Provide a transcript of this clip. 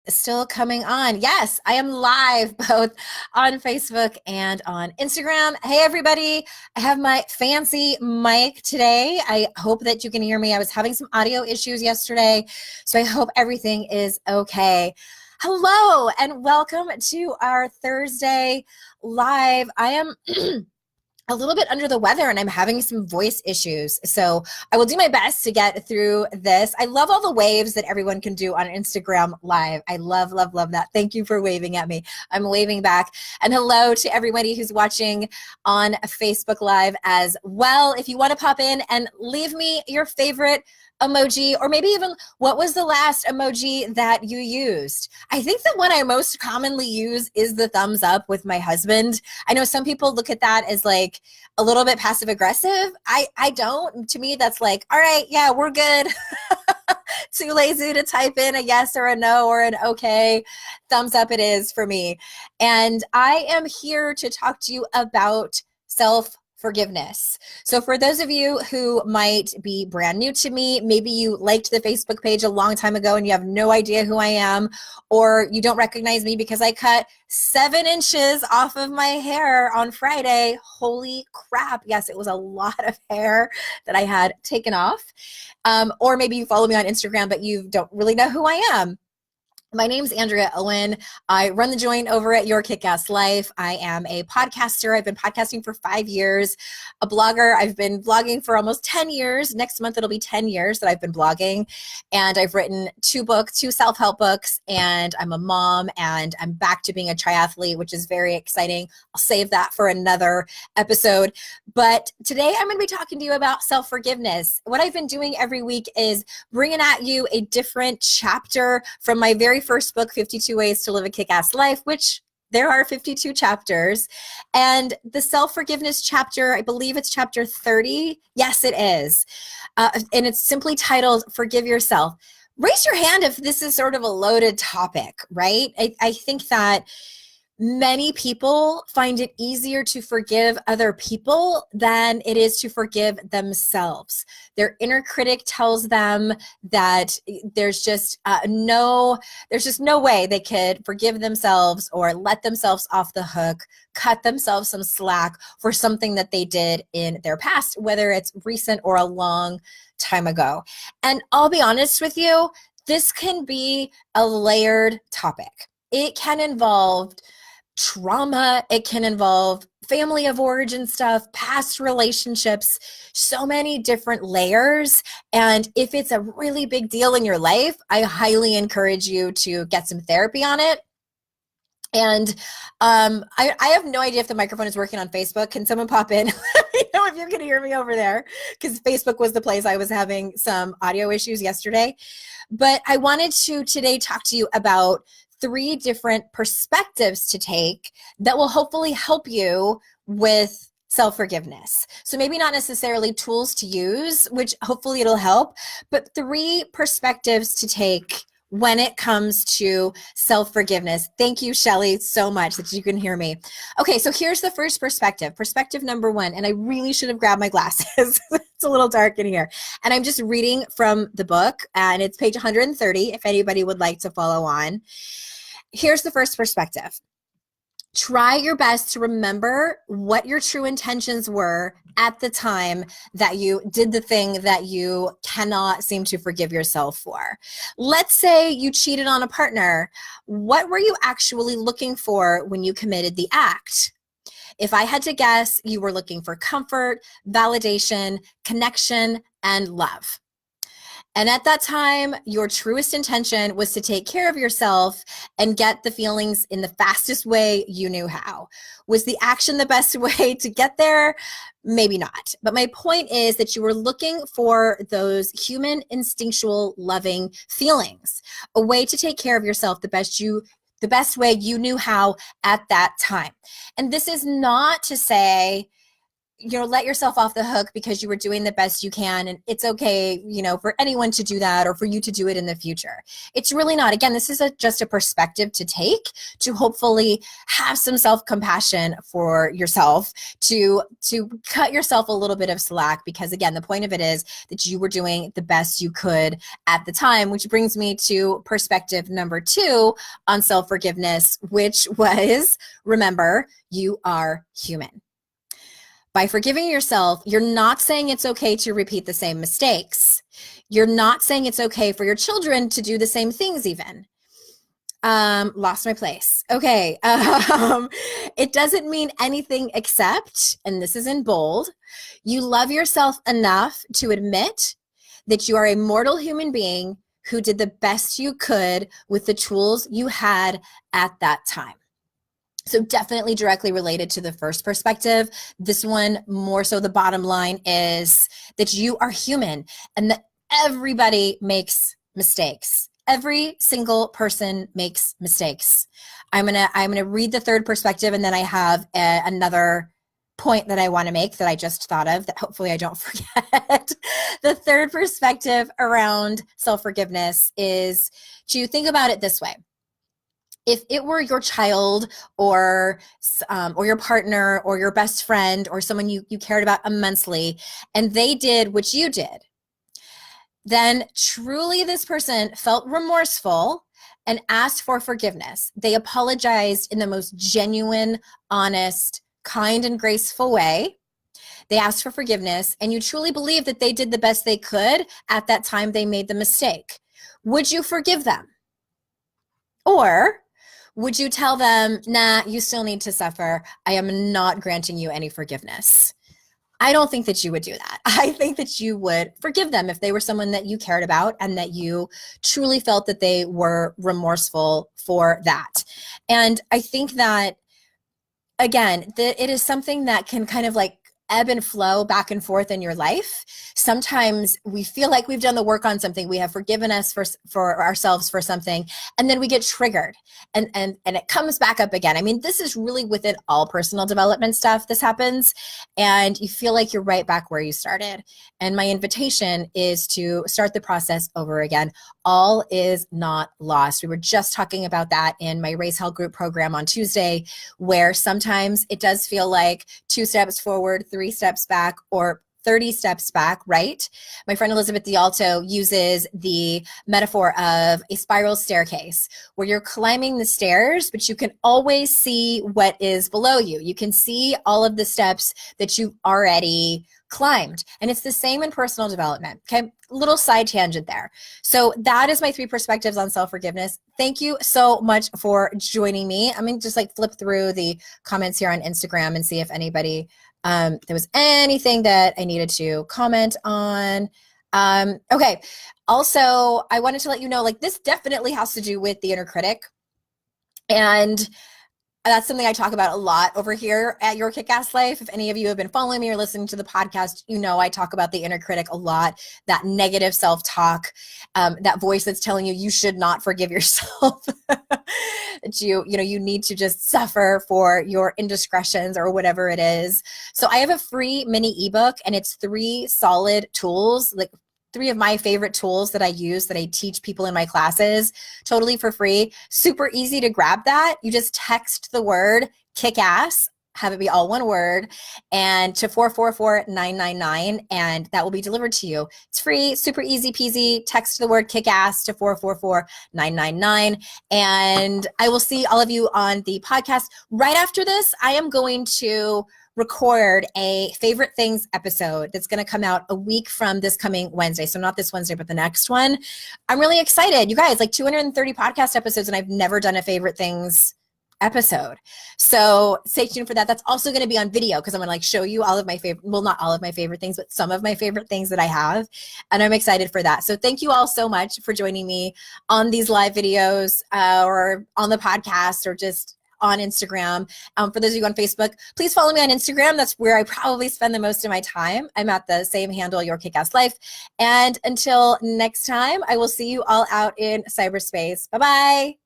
Still coming on. Yes, I am live both on Facebook and on Instagram. Hey, everybody. I have my fancy mic today. I hope that you can hear me. I was having some audio issues yesterday, so I hope everything is okay. Hello, and welcome to our Thursday live. I am a little bit under the weather and I'm having some voice issues. So I will do my best to get through this. I love all the waves that everyone can do on Instagram Live. I love, love, love that. Thank you for waving at me. I'm waving back. And hello to everybody who's watching on Facebook Live as well. If you want to pop in and leave me your favorite emoji, or maybe even what was the last emoji that you used. I think the one I most commonly use is the thumbs up with my husband. I know some people look at that as like a little bit passive aggressive. I don't. To me, that's like, all right, yeah, we're good. Too lazy to type in a yes or a no or an okay. Thumbs up it is for me. And I am here to talk to you about self-forgiveness. So for those of you who might be brand new to me, maybe you liked the Facebook page a long time ago and you have no idea who I am, or you don't recognize me because I cut 7 inches off of my hair on Friday. Holy crap. Yes, it was a lot of hair that I had taken off. Or maybe you follow me on Instagram, but you don't really know who I am. My name's Andrea Owen. I run the joint over at Your Kick-Ass Life. I am a podcaster. I've been podcasting for 5 years. A blogger. I've been blogging for almost 10 years. Next month, it'll be 10 years that I've been blogging. And I've written 2 self-help books, and I'm a mom, and I'm back to being a triathlete, which is very exciting. I'll save that for another episode. But today I'm going to be talking to you about self-forgiveness. What I've been doing every week is bringing at you a different chapter from my very first book, 52 Ways to Live a Kick-Ass Life, which there are 52 chapters. And the self-forgiveness chapter, I believe it's chapter 30. Yes, it is. And it's simply titled, Forgive Yourself. Raise your hand if this is sort of a loaded topic, right? I think that many people find it easier to forgive other people than it is to forgive themselves. Their inner critic tells them that there's just no way they could forgive themselves or let themselves off the hook, cut themselves some slack for something that they did in their past, whether it's recent or a long time ago. And I'll be honest with you, this can be a layered topic. It can involve trauma, it can involve family of origin stuff, past relationships, so many different layers. And if it's a really big deal in your life, I highly encourage you to get some therapy on it. And I have no idea if the microphone is working on Facebook. Can someone pop in? Let me know if you can hear me over there, because Facebook was the place I was having some audio issues yesterday. But I wanted to today talk to you about 3 different perspectives to take that will hopefully help you with self-forgiveness. So maybe not necessarily tools to use, which hopefully it'll help, but 3 perspectives to take when it comes to self-forgiveness. Thank you, Shelly, so much that you can hear me. Okay, so here's the first perspective. Perspective number 1, and I really should have grabbed my glasses. It's a little dark in here. And I'm just reading from the book, and it's page 130, if anybody would like to follow on. Here's the first perspective. Try your best to remember what your true intentions were at the time that you did the thing that you cannot seem to forgive yourself for. Let's say you cheated on a partner. What were you actually looking for when you committed the act? If I had to guess, you were looking for comfort, validation, connection, and love. And at that time, your truest intention was to take care of yourself and get the feelings in the fastest way you knew how. Was the action the best way to get there? Maybe not. But my point is that you were looking for those human, instinctual, loving feelings, a way to take care of yourself the best way you knew how at that time. And this is not to say let yourself off the hook because you were doing the best you can. And it's okay, for anyone to do that or for you to do it in the future. It's really not. Again, this is just a perspective to take to hopefully have some self-compassion for yourself, to cut yourself a little bit of slack, because again, the point of it is that you were doing the best you could at the time, which brings me to perspective number 2 on self-forgiveness, which was, remember, you are human. By forgiving yourself, you're not saying it's okay to repeat the same mistakes. You're not saying it's okay for your children to do the same things even. Lost my place. Okay. It doesn't mean anything except, and this is in bold, you love yourself enough to admit that you are a mortal human being who did the best you could with the tools you had at that time. So definitely directly related to the first perspective. This one, more so the bottom line is that you are human and that everybody makes mistakes. Every single person makes mistakes. I'm gonna read the third perspective, and then I have another point that I want to make that I just thought of that hopefully I don't forget. The third perspective around self-forgiveness is to think about it this way. If it were your child or your partner or your best friend or someone you cared about immensely, and they did what you did, then truly this person felt remorseful and asked for forgiveness. They apologized in the most genuine, honest, kind, and graceful way. They asked for forgiveness, and you truly believe that they did the best they could at that time they made the mistake. Would you forgive them? Or would you tell them, nah, you still need to suffer. I am not granting you any forgiveness? I don't think that you would do that. I think that you would forgive them if they were someone that you cared about and that you truly felt that they were remorseful for that. And I think that, again, that it is something that can kind of like ebb and flow back and forth in your life. Sometimes we feel like we've done the work on something, we have forgiven us for ourselves for something, and then we get triggered and it comes back up again. I mean, this is really within all personal development stuff. This happens and you feel like you're right back where you started. And my invitation is to start the process over again. All is not lost. We were just talking about that in my Raise Hell group program on Tuesday, where sometimes it does feel like 2 steps forward, 3 steps back, or 30 steps back, right? My friend Elizabeth D'Alto uses the metaphor of a spiral staircase where you're climbing the stairs, but you can always see what is below you. You can see all of the steps that you've already climbed. And it's the same in personal development. Okay, little side tangent there. So that is my 3 perspectives on self-forgiveness. Thank you so much for joining me. I'm going to just like flip through the comments here on Instagram and see if anybody there was anything that I needed to comment on. Okay. Also, I wanted to let you know, like, this definitely has to do with the inner critic. And that's something I talk about a lot over here at Your Kick-Ass Life. If any of you have been following me or listening to the podcast, you know I talk about the inner critic a lot, that negative self-talk, that voice that's telling you you should not forgive yourself, that you need to just suffer for your indiscretions or whatever it is. So I have a free mini ebook, and it's 3 solid tools, like 3 of my favorite tools that I use, that I teach people in my classes, totally for free. Super easy to grab that. You just text the word kick-ass, have it be all one word, and to 444-999, and that will be delivered to you. It's free, super easy peasy. Text the word kick-ass to 444-999, and I will see all of you on the podcast. Right after this, I am going to record a favorite things episode that's going to come out a week from this coming Wednesday. So not this Wednesday, but the next one. I'm really excited. You guys, like 230 podcast episodes, and I've never done a favorite things episode. So stay tuned for that. That's also going to be on video, because I'm going to like show you all of my favorite, well, not all of my favorite things, but some of my favorite things that I have. And I'm excited for that. So thank you all so much for joining me on these live videos, or on the podcast, or just on Instagram. For those of you on Facebook, please follow me on Instagram. That's where I probably spend the most of my time. I'm at the same handle, Your Kick-Ass Life. And until next time, I will see you all out in cyberspace. Bye-bye.